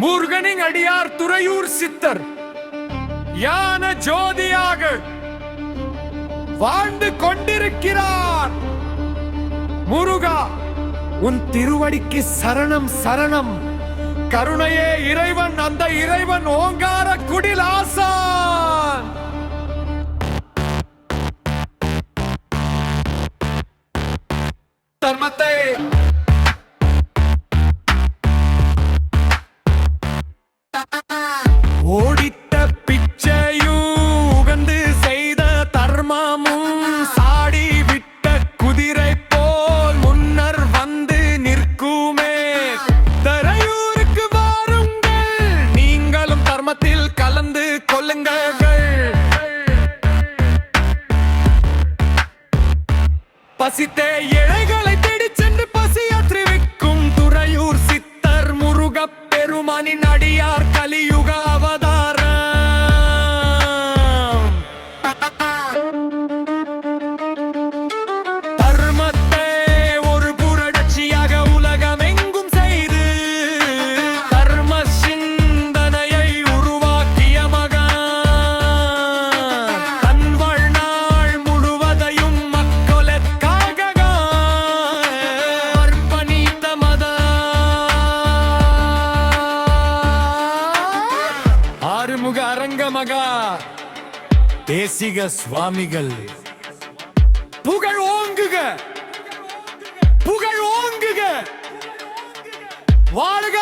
முருகனின் அடியார் துறையூர் சித்தர் யான ஜோதியாக வாழ்ந்து கொண்டிருக்கிறார். முருகா, உன் திருவடிக்கு சரணம் சரணம். கருணையே இறைவன், அந்த இறைவன் ஓங்கார குடில் ஆசான். தர்மத்தை ஓடித்த பிச்சையூகந்து செய்த தர்மமும் சாடி விட்ட குதிரை போல் முன்னர் வந்து நிற்குமே. தரையூருக்கு வாருங்கள், நீங்களும் தர்மத்தில் கலந்து கொள்ளுங்கள். பசித்தே ஏழைகளை தேடி சென்று பசியாற்றி விக்கும் துறையூர் சித்தர் முருகப் பெருமானின் அடியார் கலியுக அவதாரம். தர்மத்தை ஒரு புரட்சியாக உலகமெங்கும் செய்து தர்ம சிந்தனையை உருவாக்கிய மகான். தன் வாழ்நாள் முழுவதையும் மக்களுக்காக அர்ப்பணித்த ஆறுமுக அரங்கமகா தேசிக சுவாமிகள் புகழ் ஓங்குக, புகழ் ஓங்குக. வாழ்க